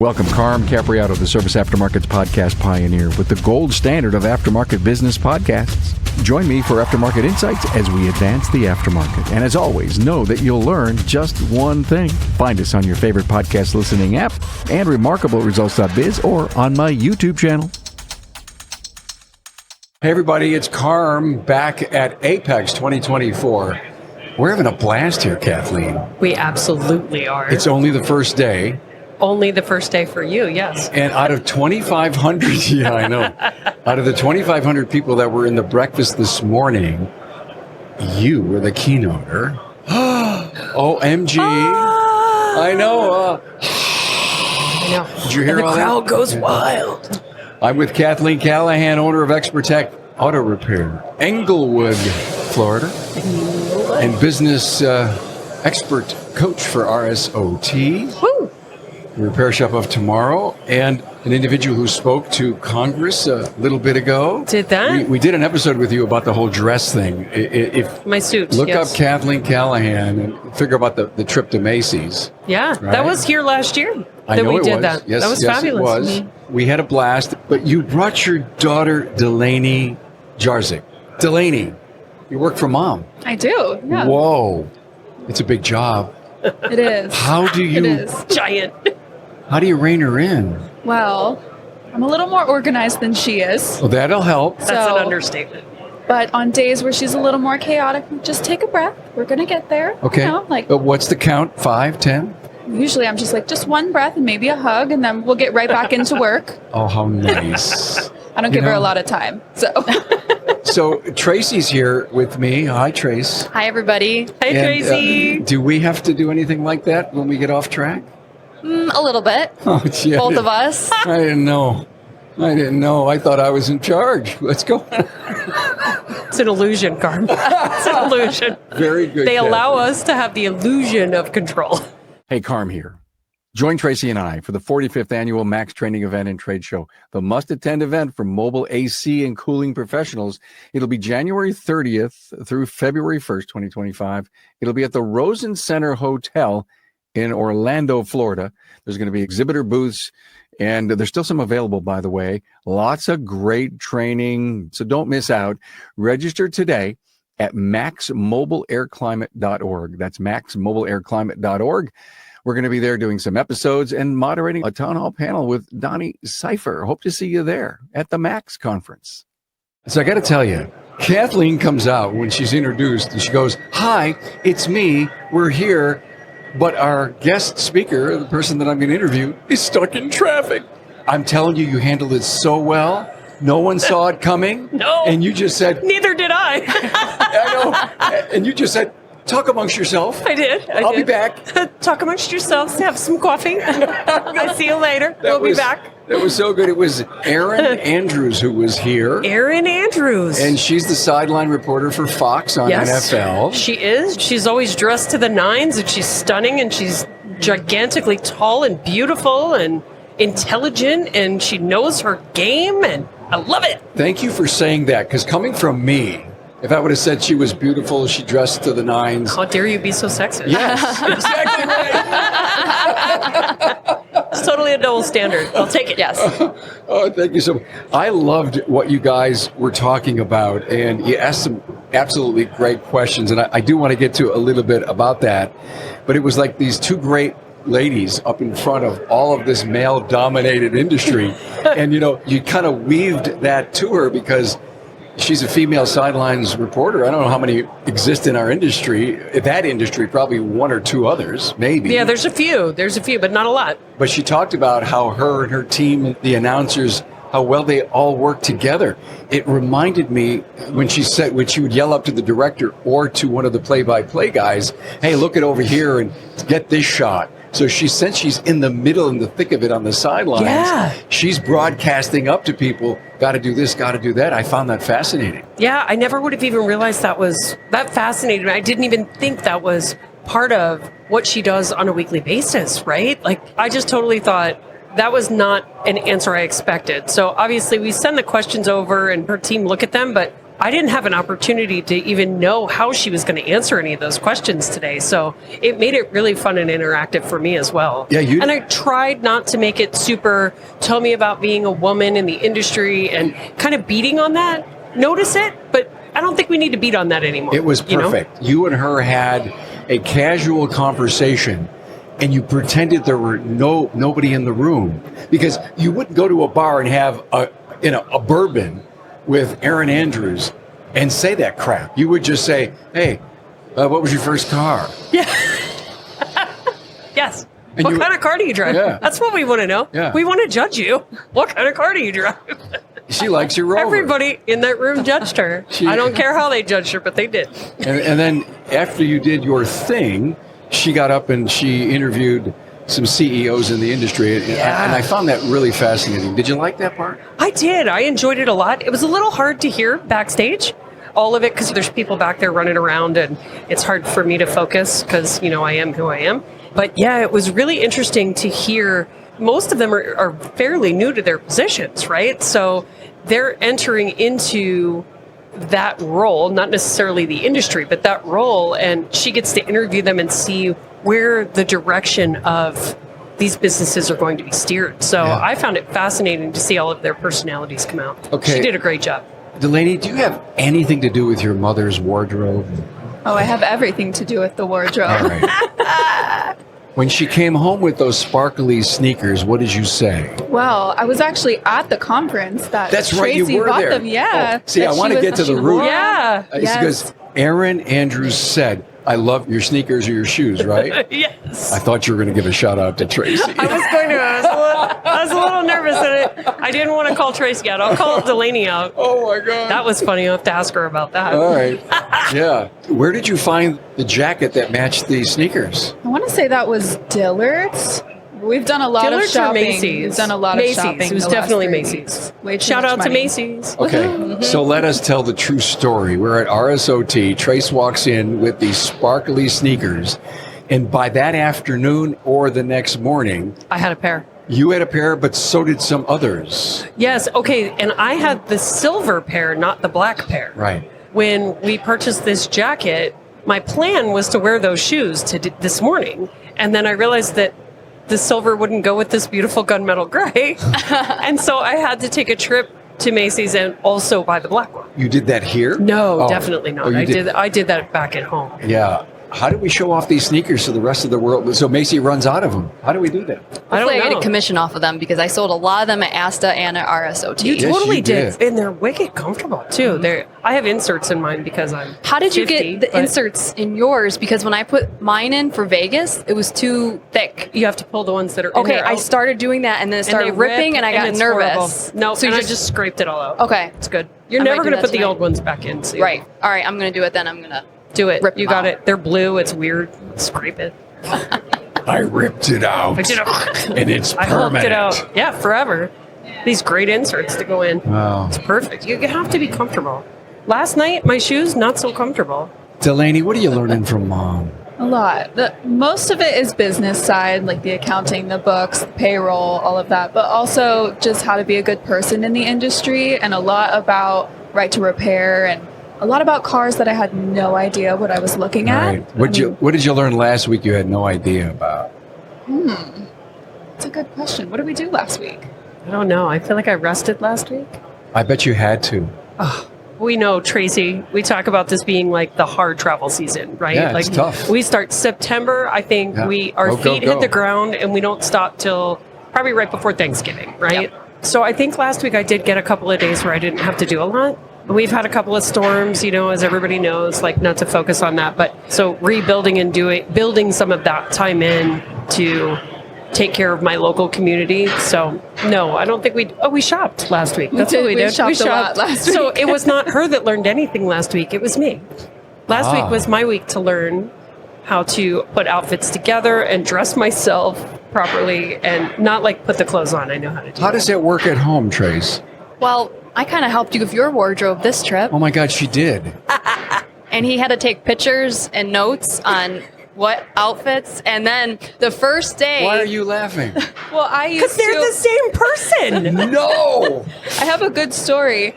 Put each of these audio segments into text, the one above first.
Welcome, Carm Capriato, the Service Aftermarkets podcast pioneer with the gold standard of aftermarket business podcasts. Join me for Aftermarket Insights as we advance the aftermarket. And as always, know that you'll learn just one thing. Find us on your favorite podcast listening app and remarkableresults.biz or on my YouTube channel. Hey, everybody, it's Carm back at Apex 2024. We're having a blast here, Kathleen. We absolutely are. It's only the first day. Only the first day for you, yes. And out of 2,500, yeah, I know. Out of the 2,500 people that were in the breakfast this morning, you were the keynoter. OMG. I know. I know. Did you hear and all the that? crowd goes wild. I'm with Kathleen Callahan, owner of Xpertech Auto Repair, Englewood, Florida, and business expert coach for RSOT. Woo! The repair shop of tomorrow, and an individual who spoke to Congress a little bit ago. Did that? We did an episode with you about the whole dress thing. If my suit. Look yes. up Kathleen Callahan and figure about the trip to Macy's. Yeah, right? That was here last year. I that know we it did was. that. Yes, that was yes, fabulous. It was. Mm-hmm. We had a blast. But you brought your daughter Delaney Jarosik. Delaney, you work for Mom. I do. Yeah. Whoa, it's a big job. It is. How do you? It is. Giant. How do you rein her in? Well, I'm a little more organized than she is. Well, that'll help. That's an understatement. But on days where she's a little more chaotic, just take a breath. We're going to get there. Okay. You know, but what's the count? 5, 10? Usually I'm just like, just one breath and maybe a hug, and then we'll get right back into work. Oh, how nice. I don't give her a lot of time. So Tracy's here with me. Hi, Trace. Hi, everybody. Hey, Tracy. Do we have to do anything like that when we get off track? A little bit. Oh, gee, Both of us. I didn't know. I thought I was in charge. Let's go. It's an illusion, Carm. It's an illusion. Very good. They allow us to have the illusion of control. Hey, Carm here. Join Tracy and I for the 45th annual Max Training Event and Trade Show, the must-attend event for mobile AC and cooling professionals. It'll be January 30th through February 1st, 2025. It'll be at the Rosen Center Hotel in Orlando, Florida. There's going to be exhibitor booths, and there's still some available, by the way. Lots of great training, so don't miss out. Register today at maxmobileairclimate.org. That's maxmobileairclimate.org. We're going to be there doing some episodes and moderating a town hall panel with Donnie Cipher. Hope to see you there at the Max conference. So I got to tell you, Kathleen comes out when she's introduced and she goes, "Hi, it's me. We're here. But our guest speaker, the person that I'm going to interview, is stuck in traffic." I'm telling you, you handled it so well. No one saw it coming. No. And you just said, Neither did I. I know. And you just said, talk amongst yourself. I did. I'll be back. Talk amongst yourselves. Have some coffee. I'll see you later. We'll be back. That was so good. It was Erin Andrews who was here. Erin Andrews. And she's the sideline reporter for Fox on NFL. She is. She's always dressed to the nines, and she's stunning, and she's gigantically tall and beautiful and intelligent, and she knows her game, and I love it. Thank you for saying that, because coming from me, if I would have said she was beautiful, she dressed to the nines. How dare you be so sexist? Yes, exactly right. It's totally a double standard. I'll take it. Yes. Oh, thank you so much. I loved what you guys were talking about, and you asked some absolutely great questions, and I do want to get to a little bit about that. But it was like these two great ladies up in front of all of this male-dominated industry, and you kind of weaved that to her because she's a female sidelines reporter. I don't know how many exist in our industry. That industry, probably one or two others, maybe. Yeah, there's a few, but not a lot. But she talked about how her and her team, the announcers, how well they all work together. It reminded me when she would yell up to the director or to one of the play-by-play guys, "Hey, look it over here and get this shot." So since she's in the middle, in the thick of it on the sidelines, she's broadcasting up to people, got to do this, got to do that. I found that fascinating. Yeah, I never would have even realized that fascinated me. I didn't even think that was part of what she does on a weekly basis, right? Like, I just totally thought that was not an answer I expected. So obviously we send the questions over and her team look at them, but I didn't have an opportunity to even know how she was going to answer any of those questions today. So it made it really fun and interactive for me as well. Yeah, and I tried not to make it super, tell me about being a woman in the industry and kind of beating on that. Notice it, but I don't think we need to beat on that anymore. It was perfect. You and her had a casual conversation, and you pretended there were nobody in the room, because you wouldn't go to a bar and have a bourbon with Erin Andrews and say that crap. You would just say, "Hey, what was your first car?" Yeah. Yes. And what kind of car do you drive? Yeah. That's what we want to know. Yeah. We want to judge you. What kind of car do you drive? She likes your Rover. Everybody in that room judged her. I don't care how they judged her, but they did. And then after you did your thing, she got up and she interviewed some CEOs in the industry. And I found that really fascinating. Did you like that part? I did. I enjoyed it a lot. It was a little hard to hear backstage, all of it, because there's people back there running around and it's hard for me to focus because, I am who I am. But yeah, it was really interesting to hear. Most of them are fairly new to their positions, right? So they're entering into that role, not necessarily the industry, but that role. And she gets to interview them and see where the direction of these businesses are going to be steered. So I found it fascinating to see all of their personalities come out. Okay. She did a great job. Delaney, do you have anything to do with your mother's wardrobe? Oh, I have everything to do with the wardrobe. All right. When she came home with those sparkly sneakers, what did you say? Well, I was actually at the conference that That's right, Tracy you were bought there. them. Yeah. Oh, see, I want to get to the root. Yeah. Yes. Because Erin Andrews said, "I love your sneakers or your shoes," right? Yes. I thought you were going to give a shout out to Tracy. I was going to. I was a little nervous at it. I didn't want to call Tracy out. I'll call Delaney out. Oh my God. That was funny. I'll have to ask her about that. All right. Yeah. Where did you find the jacket that matched the sneakers? I want to say that was Dillard's. We've done a lot Dillard's of shopping. or Macy's? We've done a lot Macy's. of shopping. It was the last definitely 3 Macy's. weeks. Way too Shout much out to money. Macy's. Okay. So let us tell the true story. We're at RSOT. Trace walks in with these sparkly sneakers. And by that afternoon or the next morning, I had a pair. you had a pair, but so did some others. Yes. Okay. And I had the silver pair, not the black pair. Right. When we purchased this jacket, my plan was to wear those shoes this morning. And then I realized that the silver wouldn't go with this beautiful gunmetal gray. And so I had to take a trip to Macy's and also buy the black one. You did that here? No, Oh. definitely not. Oh, you I did that back at home. Yeah. How do we show off these sneakers to the rest of the world so Macy runs out of them? How do we do that? I don't Hopefully I get know. a commission off of them because I sold a lot of them at ASTA and at RSOT. You Yes, totally you did. did. And they're wicked comfortable too. I have inserts in mine because I'm How did you 50, get the but inserts in yours? Because when I put mine in for Vegas, it was too thick. You have to pull the ones that are in Okay, there I out. started doing that and then it And started they ripping rip, and I got it's nervous. horrible. No, so and you I just scraped it all out. Okay. It's good. You're I might never do going to that put the tonight. old ones back in. So Right. All right, I'm going to do it then. I'm going to Do it. Rip You them got out. it. They're blue. It's weird. Scrape it. I ripped it out. I did it. And it's I hulked permanent. it out. Yeah, forever. These great inserts to go in. Wow. It's perfect. You have to be comfortable. Last night, my shoes, not so comfortable. Delaney, what are you learning from Mom? A lot. Most of it is business side, like the accounting, the books, the payroll, all of that, but also just how to be a good person in the industry and a lot about right to repair and a lot about cars that I had no idea what I was looking at. Right. What did you learn last week you had no idea about? That's a good question. What did we do last week? I don't know. I feel like I rested last week. I bet you had to. We know, Tracy, we talk about this being like the hard travel season, right? Yeah, like it's tough. We start September. I think Yeah. our Go, feet go. hit the ground and we don't stop till probably right before Thanksgiving, right? So I think last week I did get a couple of days where I didn't have to do a lot. We've had a couple of storms, as everybody knows, like not to focus on that. But so rebuilding and building some of that time in to take care of my local community. So no, I don't think we shopped last week. That's what we did. We shopped a lot last So week. it was not her that learned anything last week. It was me. Last week was my week to learn how to put outfits together and dress myself properly and not like put the clothes on. I know how to do How does that work at home, Trace? Well, I kind of helped you with your wardrobe this trip. Oh my God, she did. And he had to take pictures and notes on what outfits. And then the first day. Why are you laughing? Well, Because they're the same person. No! I have a good story.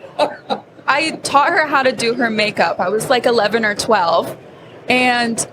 I taught her how to do her makeup. I was like 11 or 12. And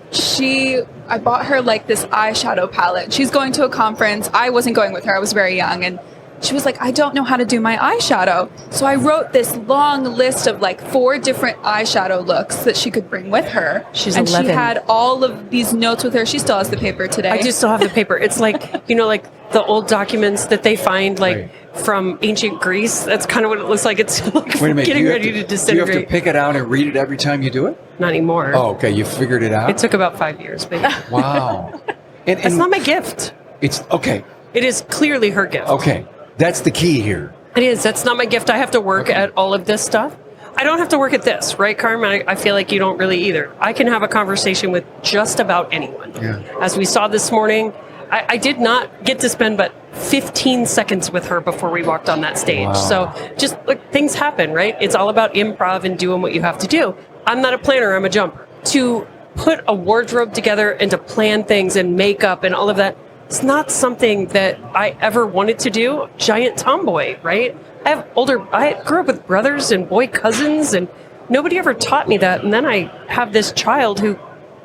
I bought her like this eyeshadow palette. She's going to a conference. I wasn't going with her. I was very young. And she was like, I don't know how to do my eyeshadow. So I wrote this long list of like 4 different eyeshadow looks that she could bring with her. She's and 11. she had all of these notes with her. She still has the paper today. I do still have the paper. It's like, like the old documents that they find like from ancient Greece. That's kind of what it looks like. It's like Wait a minute, getting ready to do you disintegrate. have to pick it out and read it every time you do it? Not anymore. Oh, okay. You figured it out? It took about 5 years, but Wow. it's not my gift. It's okay. It is clearly her gift. Okay. That's the key here. It is. That's not my gift. I have to work at all of this stuff. I don't have to work at this, right, Carmen? I feel like you don't really either. I can have a conversation with just about anyone. Yeah. As we saw this morning, I did not get to spend but 15 seconds with her before we walked on that stage. Wow. So just like things happen, right? It's all about improv and doing what you have to do. I'm not a planner, I'm a jumper. To put a wardrobe together and to plan things and makeup and all of that, it's not something that I ever wanted to do. Giant tomboy, right? I grew up with brothers and boy cousins, and nobody ever taught me that. And then I have this child who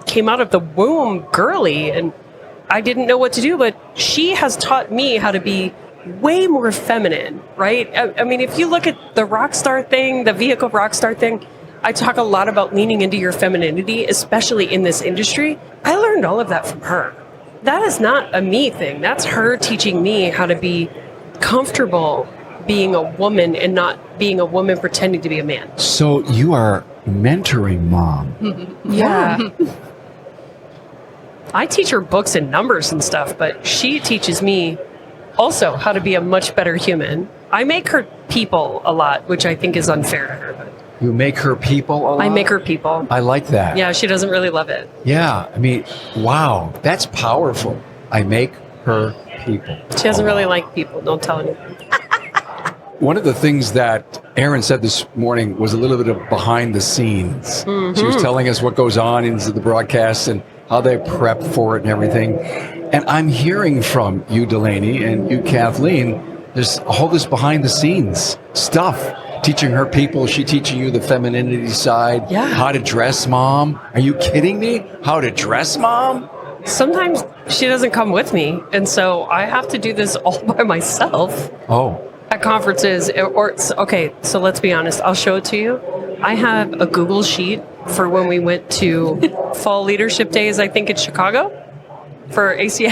came out of the womb girly, and I didn't know what to do, but she has taught me how to be way more feminine, right? I mean, if you look at the rock star thing, the vehicle rock star thing, I talk a lot about leaning into your femininity, especially in this industry. I learned all of that from her. That is not a me thing. That's her teaching me how to be comfortable being a woman and not being a woman pretending to be a man. So you are mentoring mom. Yeah. I teach her books and numbers and stuff, but she teaches me also how to be a much better human. I make her people a lot, which I think is unfair to her. But You make her people a lot? I make her people. I like that. Yeah, she doesn't really love it. Yeah. I mean, wow. That's powerful. I make her people. She doesn't really like people. Don't tell anyone. One of the things that Erin said this morning was a little bit of behind the scenes. Mm-hmm. She was telling us what goes on into the broadcast and how they prep for it and everything. And I'm hearing from you, Delaney, and you, Kathleen, there's all this behind the scenes stuff. Teaching her people, she teaching you the femininity side. Yeah. How to dress mom. Are you kidding me? How to dress mom? Sometimes she doesn't come with me, and so I have to do this all by myself. Oh. At conferences, okay, so let's be honest. I'll show it to you. I have a Google sheet for when we went to Fall Leadership Days, I think in Chicago, for ACA.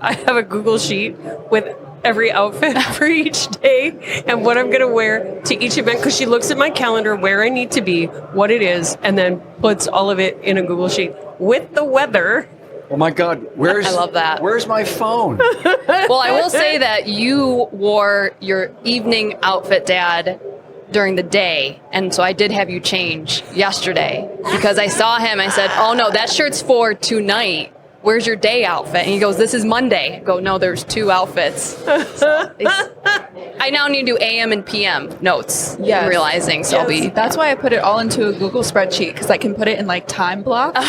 I have a Google sheet with every outfit for each day and what I'm going to wear to each event, because she looks at my calendar, where I need to be, what it is, and then puts all of it in a Google sheet with the weather. Oh my God, I love that. Where's my phone? Well, I will say that you wore your evening outfit, Dad, during the day. And so I did have you change yesterday because I saw him. I said, oh, no, that shirt's for tonight. Where's your day outfit? And he goes, this is Monday. I go, no, there's 2 outfits. So I now need to do AM and PM notes. Yes. I'm realizing. So I'll be. That's why I put it all into a Google spreadsheet, because I can put it in like time blocks.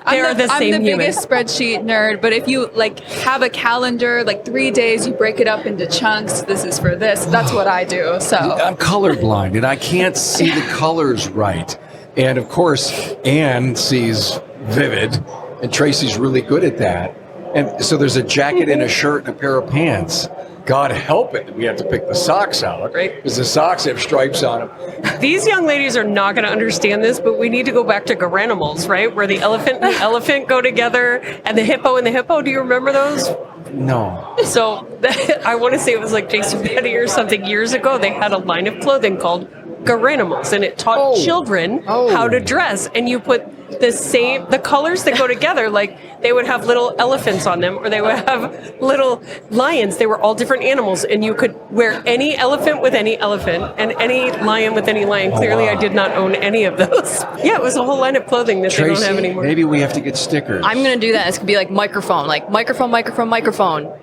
I'm the human. biggest spreadsheet nerd, but if you like have a calendar, like 3 days, you break it up into chunks. This is for this. That's what I do. So I'm colorblind and I can't see the colors right. And of course, Anne sees vivid, and Tracy's really good at that. And so there's a jacket and a shirt and a pair of pants. God help it, we have to pick the socks out, Right. because the socks have stripes on them. These young ladies are not going to understand this, but we need to go back to Garanimals, right? Where the elephant and the elephant go together, and the hippo and the hippo. Do you remember those? No. So I want to say it was like Jason Petty or something years ago. They had a line of clothing called Garanimals, and it taught children how to dress. And you put the colors that go together, like they would have little elephants on them, or they would have little lions. They were all different animals, and you could wear any elephant with any elephant and any lion with any lion. Clearly, wow. I did not own any of those. Yeah, it was a whole line of clothing that they don't have anymore. Maybe we have to get stickers. I'm going to do that. It's going to be like microphone.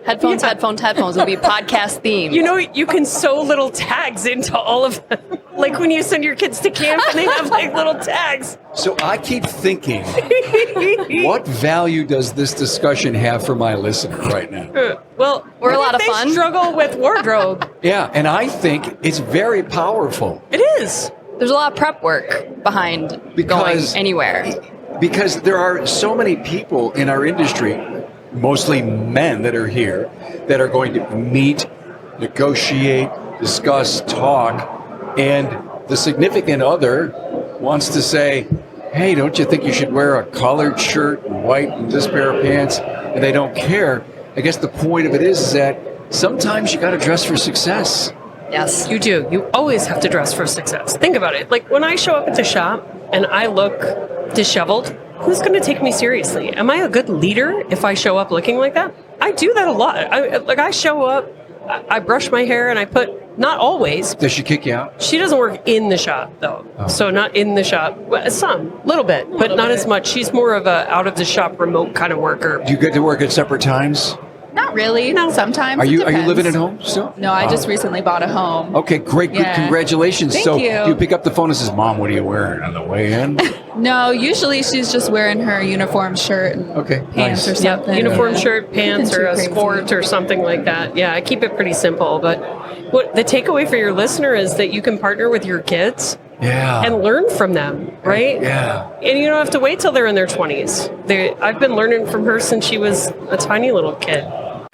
Headphones, Yeah. headphones. It'll be podcast themed. You know, you can sew little tags into all of them. Like when you send your kids to camp and they have like little tags. So I keep thinking, what value does this discussion have for my listener right now? Well, We're a lot of they fun. Struggle with wardrobe. Yeah, and I think it's very powerful. It is. There's a lot of prep work behind Because- going anywhere. Because there are so many people in our industry, mostly men that are here, that are going to meet, negotiate, discuss, talk, and the significant other wants to say, hey, don't you think you should wear a collared shirt and white and this pair of pants? And they don't care. I guess the point of it is that sometimes you got to dress for success. Yes. You do. You always have to dress for success. Think about it. Like when I show up at the shop and I look disheveled, who's going to take me seriously? Am I a good leader if I show up looking like that? I do that a lot. I show up, I brush my hair, and I put, not always. Does she kick you out? She doesn't work in the shop, though. Oh. So not in the shop. Well, some, little bit, but not as much. She's more of a out of the shop remote kind of worker. Do you get to work at separate times? Not really. Sometimes. Are it you depends. living at home still? No, I just recently bought a home. Okay, great. Good. Yeah. Congratulations. Thank so you. do you pick up the phone and says, Mom, what are you wearing on the way in? No, usually she's just wearing her uniform shirt and Okay, pants nice. or Yeah, something. uniform Yeah. shirt, pants, Nothing or too a crazy. sport or something like that. Yeah, I keep it pretty simple. But what the takeaway for your listener is that you can partner with your kids Yeah. and learn from them, right? Yeah. And you don't have to wait till they're in their 20s. I've been learning from her since she was a tiny little kid.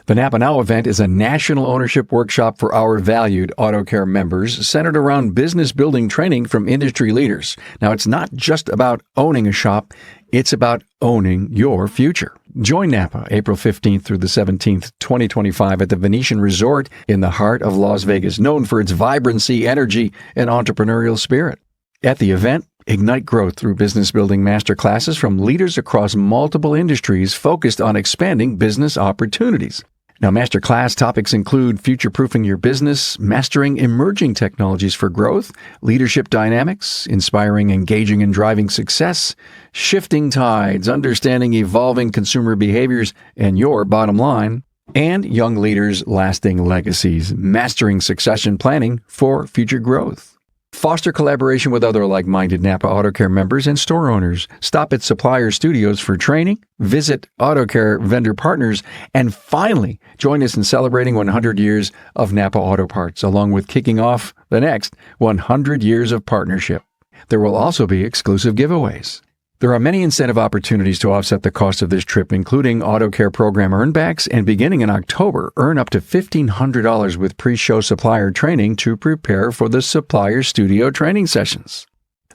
The NAPA Now event is a national ownership workshop for our valued AutoCare members centered around business building training from industry leaders. Now, it's not just about owning a shop, it's about owning your future. Join NAPA April 15th through the 17th, 2025 at the Venetian Resort in the heart of Las Vegas, known for its vibrancy, energy, and entrepreneurial spirit. At the event, ignite growth through business building masterclasses from leaders across multiple industries focused on expanding business opportunities. Now, masterclass topics include future-proofing your business, mastering emerging technologies for growth, leadership dynamics, inspiring, engaging, and driving success, shifting tides, understanding evolving consumer behaviors and your bottom line, and young leaders' lasting legacies, mastering succession planning for future growth. Foster collaboration with other like-minded NAPA AutoCare members and store owners. Stop at supplier studios for training, visit AutoCare vendor partners, and finally, join us in celebrating 100 years of NAPA Auto Parts, along with kicking off the next 100 years of partnership. There will also be exclusive giveaways. There are many incentive opportunities to offset the cost of this trip, including AutoCare program earnbacks, and beginning in October, earn up to $1,500 with pre-show supplier training to prepare for the supplier studio training sessions.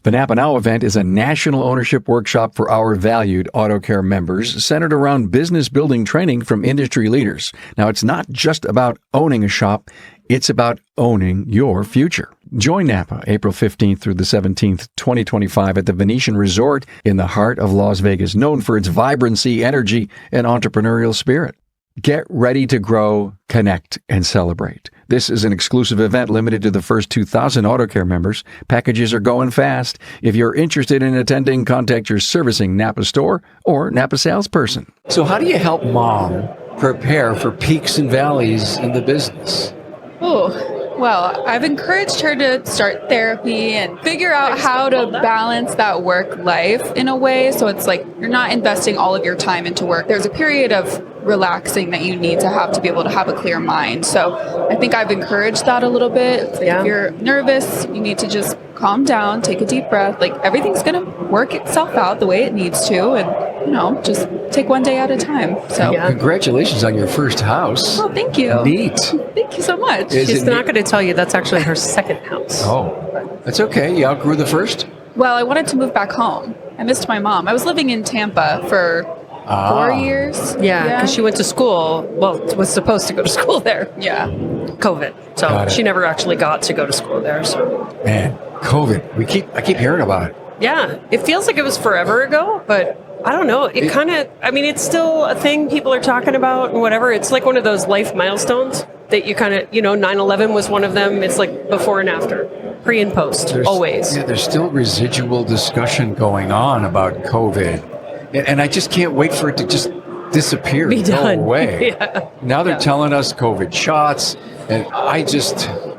The NAPA Now event is a national ownership workshop for our valued AutoCare members centered around business building training from industry leaders. Now, it's not just about owning a shop, it's about owning your future. Join NAPA April 15th through the 17th, 2025 at the Venetian Resort in the heart of Las Vegas, known for its vibrancy, energy, and entrepreneurial spirit. Get ready to grow, connect, and celebrate. This is an exclusive event limited to the first 2,000 AutoCare members. Packages are going fast. If you're interested in attending, contact your servicing NAPA store or NAPA salesperson. So how do you help Mom prepare for peaks and valleys in the business? Oh, well, I've encouraged her to start therapy and figure out how to balance that work life in a way so it's like you're not investing all of your time into work. There's a period of relaxing that you need to be able to have a clear mind. So I think I've encouraged that a little bit. It's like if you're nervous, you need to just calm down, take a deep breath. Like everything's going to work itself out the way it needs to, and just take one day at a time. So Congratulations on your first house. Oh, thank you. Neat. Thank you so much. Is She's it not going to tell you that's actually her second house. Oh, that's okay. You outgrew the first? Well, I wanted to move back home. I missed my mom. I was living in Tampa for 4 years. Yeah, because she went to school. Well, was supposed to go to school there. Yeah. COVID. So Got it. she never actually got to go to school there. So Man, COVID. I keep hearing about it. yeah, it feels like it was forever ago, but I don't know. It kind of, it's still a thing people are talking about and whatever. It's like one of those life milestones that you kind of, 9/11 was one of them. It's like before and after, pre and post, always. Yeah, there's still residual discussion going on about COVID. And I just can't wait for it to just disappear, Be done. go away. Yeah. Now they're telling us COVID shots, and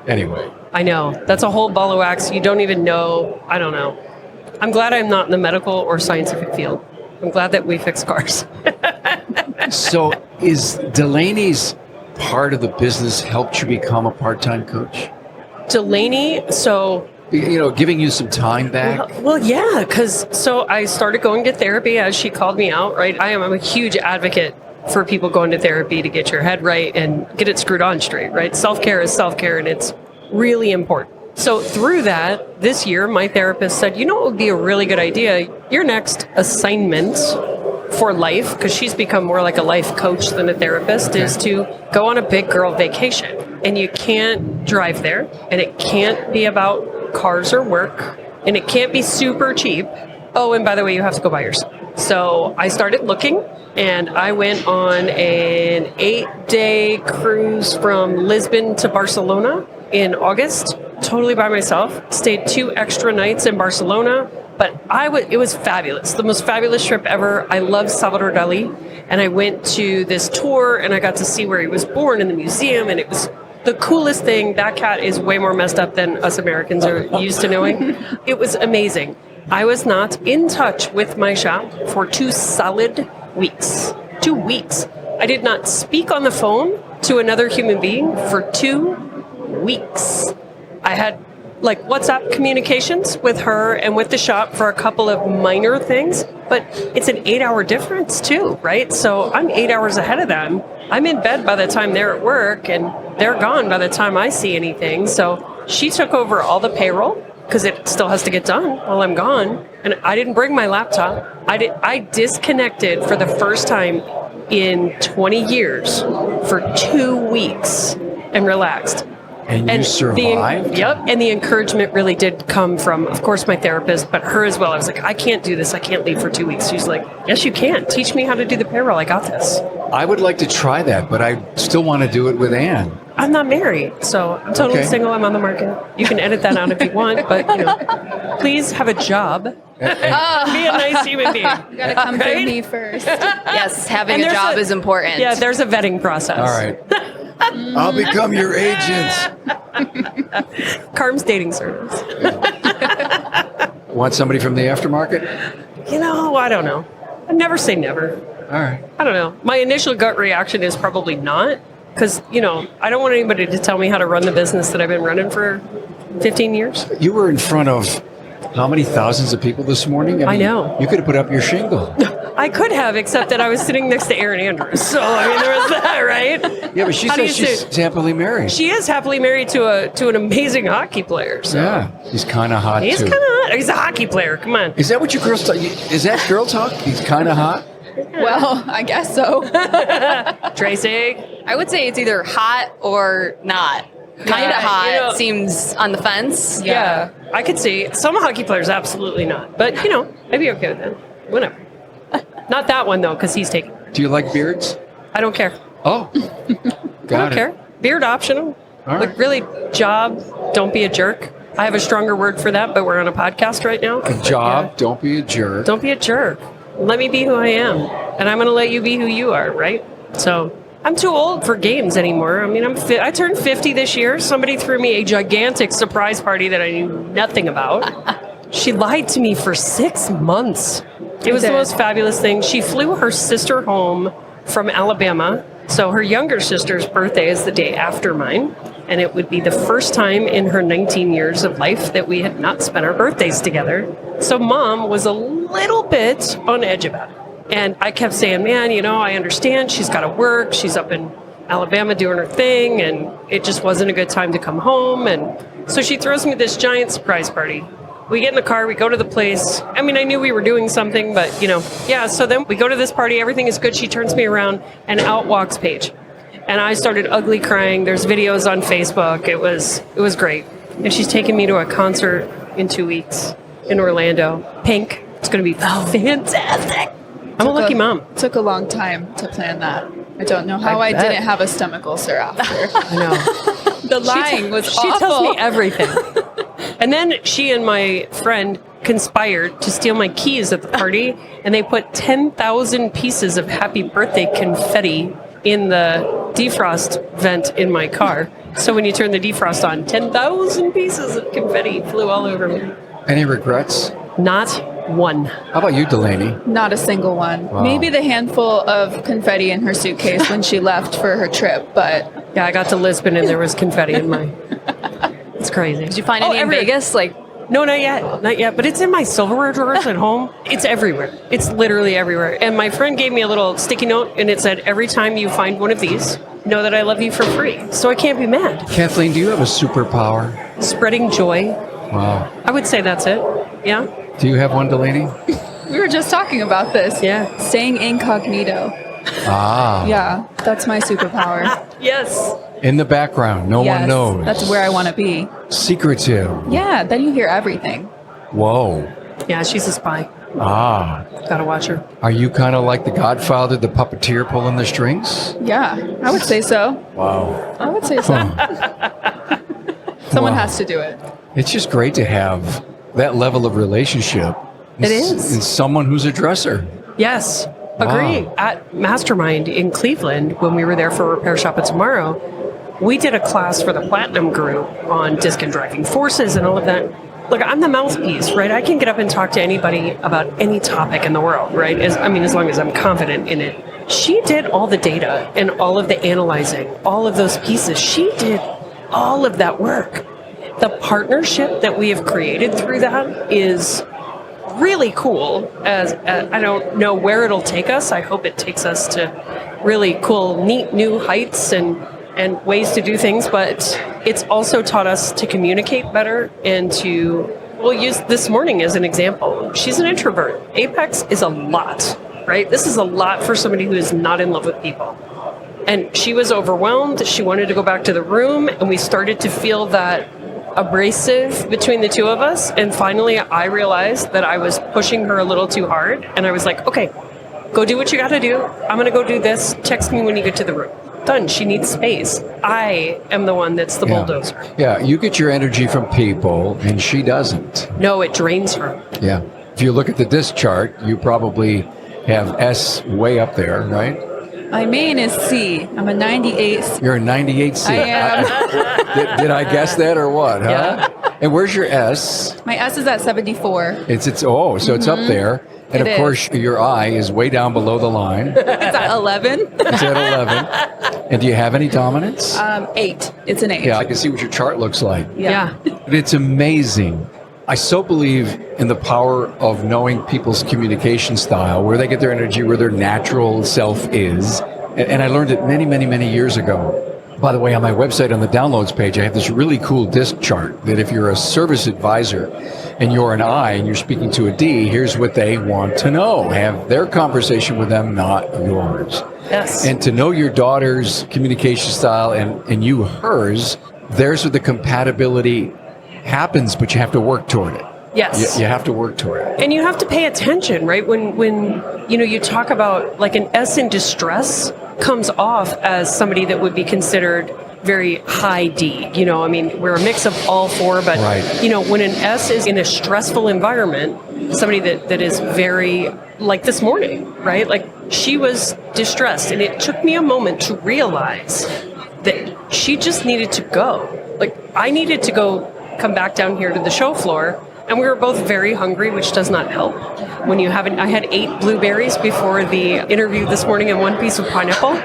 anyway. I know. That's a whole ball of wax. You don't even know. I don't know. I'm glad I'm not in the medical or scientific field. I'm glad that we fix cars. So is Delaney's part of the business helped you become a part-time coach? Delaney, so Giving you some time back? Well, yeah, because so I started going to therapy as she called me out, right? I'm a huge advocate for people going to therapy to get your head right and get it screwed on straight, right? Self-care is self-care, and it's really important. So through that, this year, my therapist said, what would be a really good idea? Your next assignment for life, because she's become more like a life coach than a therapist, is to go on a big girl vacation. And you can't drive there, and it can't be about cars or work, and it can't be super cheap. Oh, and by the way, you have to go by yourself. So I started looking, and I went on an 8-day cruise from Lisbon to Barcelona in August, totally by myself. Stayed 2 extra nights in Barcelona, but it was fabulous. The most fabulous trip ever. I love Salvador Dali, and I went to this tour, and I got to see where he was born in the museum, and it was the coolest thing. That cat is way more messed up than us Americans are used to knowing. It was amazing. I was not in touch with my shop for 2 solid weeks. 2 weeks. I did not speak on the phone to another human being for 2 weeks. I had WhatsApp communications with her and with the shop for a couple of minor things, but it's an 8-hour difference too, right? So I'm 8 hours ahead of them. I'm in bed by the time they're at work, and they're gone by the time I see anything. So she took over all the payroll, because it still has to get done while I'm gone. And I didn't bring my laptop. I disconnected for the first time in 20 years for 2 weeks and relaxed. And you survived? Yep. And the encouragement really did come from, of course, my therapist, but her as well. I was like, I can't do this. I can't leave for 2 weeks. She's like, yes, you can. Teach me how to do the payroll. I got this. I would like to try that, but I still want to do it with Anne. I'm not married, so I'm totally single. I'm on the market. You can edit that out if you want, but please have a job. Be a nice human being. You gotta come through me first. Yes, having a job is important. Yeah, there's a vetting process. All right. I'll become your agent. Carm's dating service. Want somebody from the aftermarket? I don't know. I never say never. All right. I don't know. My initial gut reaction is probably not, because, I don't want anybody to tell me how to run the business that I've been running for 15 years. You were in front of how many thousands of people this morning? I know. You could have put up your shingle. I could have, except that I was sitting next to Erin Andrews. So, there was that, right? Yeah, but she says she's happily married. She is happily married to an amazing hockey player. So. Yeah, he's kind of hot, too. He's kind of hot. He's a hockey player. Come on. Is that what your girls talk? Is that girl talk? He's kind of hot? Well, I guess so. Tracy? I would say it's either hot or not. Kind of hot seems on the fence. Yeah, I could see. Some hockey players, absolutely not. But, I'd be okay with that. Whatever. Not that one, though, because he's taking. Do you like beards? I don't care. Oh, I don't care. Beard optional. All right. Really, job, don't be a jerk. I have a stronger word for that, but we're on a podcast right now. A job, don't be a jerk. Don't be a jerk. Let me be who I am, and I'm going to let you be who you are, right? So I'm too old for games anymore. I mean, I turned 50 this year. Somebody threw me a gigantic surprise party that I knew nothing about. She lied to me for 6 months. It was the most fabulous thing. She flew her sister home from Alabama. So her younger sister's birthday is the day after mine. And it would be the first time in her 19 years of life that we had not spent our birthdays together. So Mom was a little bit on edge about it. And I kept saying, man, I understand. She's got to work. She's up in Alabama doing her thing. And it just wasn't a good time to come home. And so she throws me this giant surprise party. We get in the car, we go to the place. I mean, I knew we were doing something, but, so then we go to this party. Everything is good. She turns me around, and out walks Paige. And I started ugly crying. There's videos on Facebook. It was great. And she's taking me to a concert in 2 weeks in Orlando. Pink. It's going to be fantastic. I'm a lucky mom. Took a long time to plan that. I don't know how I didn't have a stomach ulcer after. I know. The lying was awful. She tells me everything. And then she and my friend conspired to steal my keys at the party, and they put 10,000 pieces of happy birthday confetti in the defrost vent in my car. So when you turn the defrost on, 10,000 pieces of confetti flew all over me. Any regrets? Not one. How about you, Delaney? Not a single one. Wow. Maybe the handful of confetti in her suitcase when she left for her trip, but Yeah, I got to Lisbon and there was confetti in mine. It's crazy. Did you find any in Vegas? Like, No, not yet. Not yet. But it's in my silverware drawers at home. It's everywhere. It's literally everywhere. And my friend gave me a little sticky note and it said, every time you find one of these, know that I love you for free. So I can't be mad. Kathleen, do you have a superpower? Spreading joy. Wow. I would say that's it. Yeah. Do you have one, Delaney? we were just talking about this. Yeah. Staying incognito. Ah. Yeah, that's my superpower. Yes. In the background, no Yes, one knows. that's where I want to be. Secretive. Yeah, then you hear everything. Whoa. Yeah, she's a spy. Ah. Gotta watch her. Are you kind of like the Godfather, the puppeteer pulling the strings? Yeah, I would say so. Wow. I would say so. Someone Wow. has to do it. It's just great to have that level of relationship. It is. In someone who's a dresser. Yes. Agree. Wow. At Mastermind in Cleveland, when we were there for Repair Shop It Tomorrow, we did a class for the Platinum group on disc and driving forces and all of that. Look, I'm the mouthpiece, right? I can get up and talk to anybody about any topic in the world, right? As long as I'm confident in it. She did all the data and all of the analyzing, all of those pieces. She did all of that work. The partnership that we have created through that is really cool. As I don't know where it'll take us. I hope it takes us to really cool, neat new heights and ways to do things, but it's also taught us to communicate better and we'll use this morning as an example. She's an introvert. Apex is a lot, right? This is a lot for somebody who is not in love with people. And she was overwhelmed. She wanted to go back to the room, and we started to feel that abrasive between the two of us. And finally, I realized that I was pushing her a little too hard. And I was like, okay, go do what you got to do. I'm going to go do this. Text me when you get to the room. Done. She needs space. I am the one that's the bulldozer. Yeah, you get your energy from people, and she doesn't. No, it drains her. Yeah. If you look at the disc chart, you probably have S way up there, right? My main is C. I'm a 98. You're a 98C. I am. Did I guess that or what? Huh? Yeah. And where's your S? My S is at 74. It's so it's up there. And It of course, your I is way down below the line. It's at 11. It's at 11. And do you have any dominance? 8. It's an 8. Yeah, I can see what your chart looks like. Yeah. But it's amazing. I so believe in the power of knowing people's communication style, where they get their energy, where their natural self is. And I learned it many, many, many years ago. By the way, on my website, on the downloads page, I have this really cool disc chart that if you're a service advisor and you're an I and you're speaking to a D, here's what they want to know. Have their conversation with them, not yours. Yes. And to know your daughter's communication style and you hers, there's where the compatibility happens, but you have to work toward it. Yes. You have to work toward it. And you have to pay attention, right? When you talk about like an S in distress comes off as somebody that would be considered very high D. We're a mix of all four, but Right. When an S is in a stressful environment, somebody that is very, like this morning, right? Like she was distressed, and it took me a moment to realize that she just needed to go. Like I needed to go come back down here to the show floor. And we were both very hungry, which does not help. When you haven't, I had 8 blueberries before the interview this morning and 1 piece of pineapple.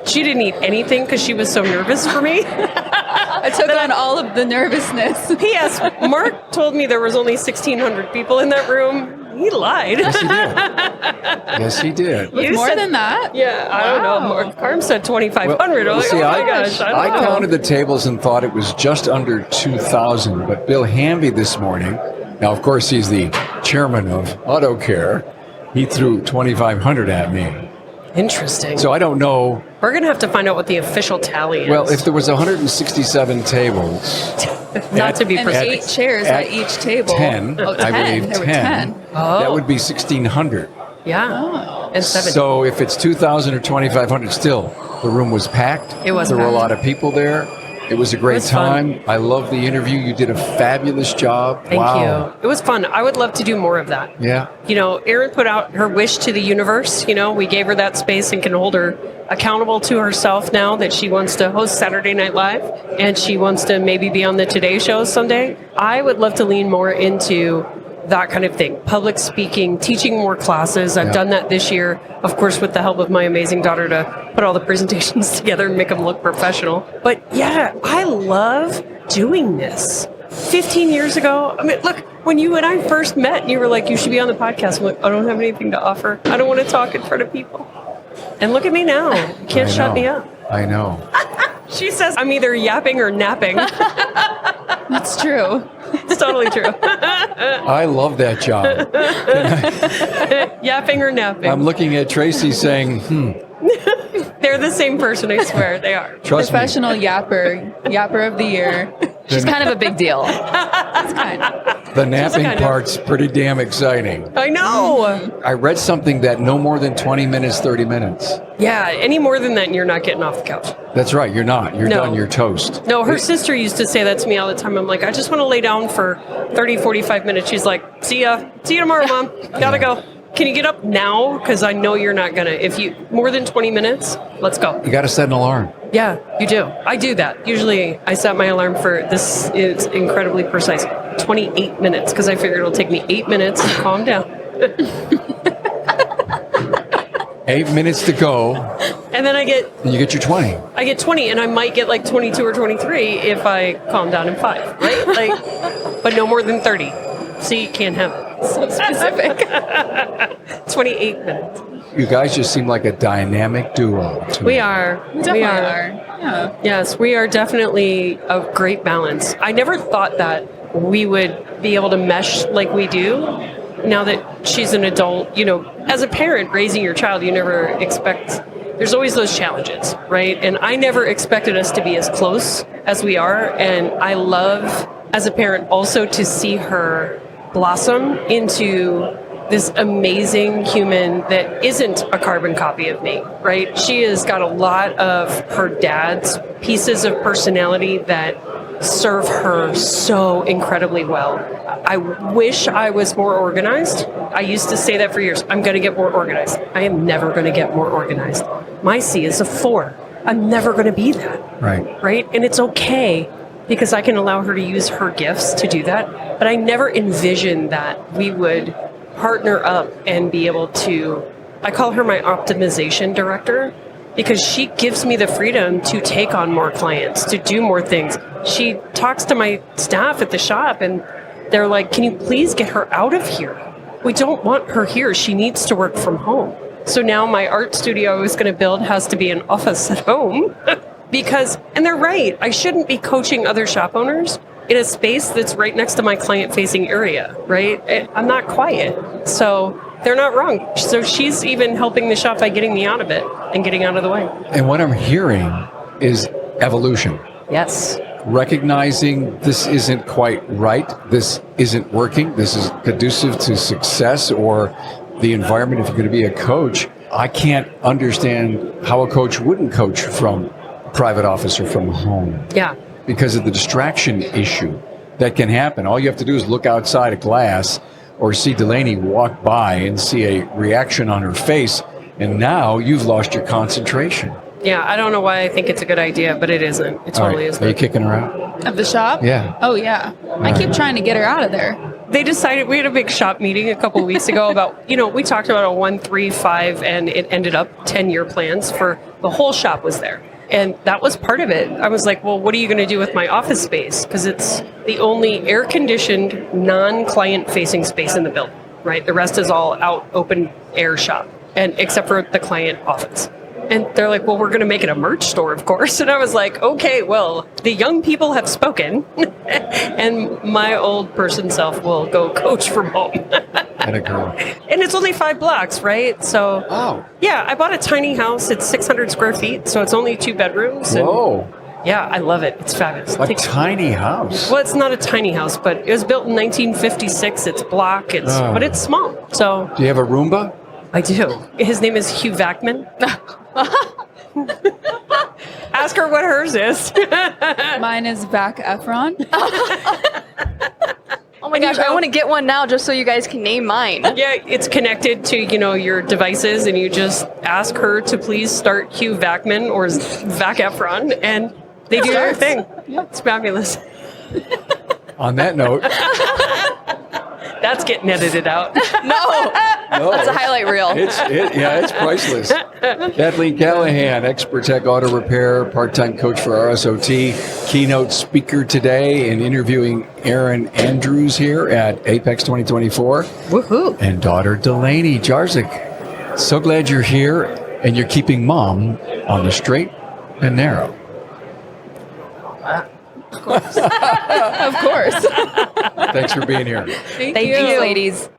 She didn't eat anything because she was so nervous for me. I took on all of the nervousness. P.S. Mark told me there was only 1,600 people in that room. He lied. Yes, he did. Yes, he did. You More said- than that? Yeah, I don't know. Wow. Mark Carm said 2,500. Well, I was see, like, oh my gosh, I don't know. counted the tables and thought it was just under 2,000. But Bill Hamby this morning, now of course he's the chairman of Auto Care, he threw 2,500 at me. Interesting. So I don't know. We're going to have to find out what the official tally is. Well, if there was 167 tables, Not to be And precise. 8 chairs at each table. 10, Oh, 10. I believe There were 10, 10. that would be 1,600. Yeah. Oh. And 7. So if it's 2,000 or 2,500, still, the room was packed. It was There were a packed. lot of people there. It was a great was fun. time. I love the interview. You did a fabulous job. Thank Wow. you. It was fun. I would love to do more of that. Yeah. Erin put out her wish to the universe. We gave her that space and can hold her accountable to herself now that she wants to host Saturday Night Live and she wants to maybe be on the Today Show someday. I would love to lean more into that kind of thing. Public speaking, teaching more classes. I've Yeah. done that this year, of course, with the help of my amazing daughter to put all the presentations together and make them look professional. But yeah, I love doing this. 15 years ago, I mean, look, when you and I first met and you were like, you should be on the podcast. I'm like, I don't have anything to offer. I don't want to talk in front of people. And look at me now. You can't shut me up. I know. She says I'm either yapping or napping. That's true. It's totally true. I love that job. Yapping or napping. I'm looking at Tracy saying, They're the same person, I swear. They are. trust me. Professional yapper of the year. She's kind of a big deal. It's kind of. The napping kind of- part's pretty damn exciting. I know. I read something that no more than 20 minutes, 30 minutes. Yeah, any more than that, and you're not getting off the couch. That's right. You're not. You're No. done. You're toast. No, her sister used to say that to me all the time. I'm like, I just want to lay down for 30, 45 minutes. She's like, see ya. See you tomorrow, Mom. Gotta go. Can you get up now? Because I know you're not going to. If you, more than 20 minutes, let's go. You got to set an alarm. Yeah, you do. I do that. Usually I set my alarm for, this is incredibly precise, 28 minutes, because I figure it'll take me 8 minutes to calm down. 8 minutes to go, And then I get and you get your 20. 20, and I might get like 22 or 23 if I calm down in 5, right? Like, but no more than 30. See, you can't have it. So specific. 28 minutes. You guys just seem like a dynamic duo to me. We are. We definitely are. Yeah. Yes, we are definitely a great balance. I never thought that we would be able to mesh like we do. Now that she's an adult, you know, as a parent raising your child, you never expect, there's always those challenges, right? And I never expected us to be as close as we are. And I love, as a parent, also to see her blossom into this amazing human that isn't a carbon copy of me, right? She has got a lot of her dad's pieces of personality that serve her so incredibly well. I wish I was more organized. I used to say that for years. I'm going to get more organized. I am never going to get more organized. My C is a 4. I'm never going to be that, right? And it's okay because I can allow her to use her gifts to do that. But I never envisioned that we would partner up and be able to, I call her my optimization director, because she gives me the freedom to take on more clients, to do more things. She talks to my staff at the shop and they're like, can you please get her out of here? We don't want her here. She needs to work from home. So now my art studio I was going to build has to be an office at home because, and they're right, I shouldn't be coaching other shop owners in a space that's right next to my client-facing area, right? I'm not quiet. So they're not wrong. So she's even helping the shop by getting me out of it and getting out of the way. And what I'm hearing is evolution. Yes. Recognizing this isn't quite right, this isn't working, this is conducive to success or the environment if you're going to be a coach. I can't understand how a coach wouldn't coach from a private office or from home. Yeah. Because of the distraction issue that can happen. All you have to do is look outside a glass or see Delaney walk by and see a reaction on her face, and now you've lost your concentration. Yeah, I don't know why I think it's a good idea, but it isn't. It totally All right. isn't. Are you kicking her out? Of the shop? Yeah. Oh, yeah. I keep trying to get her out of there. They decided, we had a big shop meeting a couple of weeks ago about, you know, we talked about a 1, 3, 5, and it ended up 10-year plans for the whole shop was there. And that was part of it. I was like, well, what are you going to do with my office space? Because it's the only air-conditioned, non-client-facing space in the building, right? The rest is all out, open air shop, and except for the client office. And they're like, well, we're going to make it a merch store, of course. And I was like, okay, well, the young people have spoken, and my old person self will go coach from home. Had a girl. And it's only 5 blocks, right? So, Oh. yeah, I bought a tiny house. It's 600 square feet, so it's only 2 bedrooms. And Whoa. yeah, I love it. It's fabulous. A tiny house. Well, it's not a tiny house, but it was built in 1956. It's block. But it's small. So Do you have a Roomba? I do. His name is Hugh Vackman. Ask her what hers is. Mine is Vac Efron. Oh my gosh, I want to get one now just so you guys can name mine. Yeah, it's connected to, you know, your devices, and you just ask her to please start Hugh Vackman or Vac Efron, and they do their thing. It's fabulous. On that note, That's getting edited out. No, that's a highlight reel. It's priceless. Kathleen Callahan, Xpertech Auto Repair, part-time coach for RSOT, keynote speaker today, and interviewing Aaron Andrews here at Apex 2024. Woohoo. And daughter Delaney, Jarosik. So glad you're here, and you're keeping mom on the straight and narrow. Of course. Thanks for being here. Thank Thank you, ladies.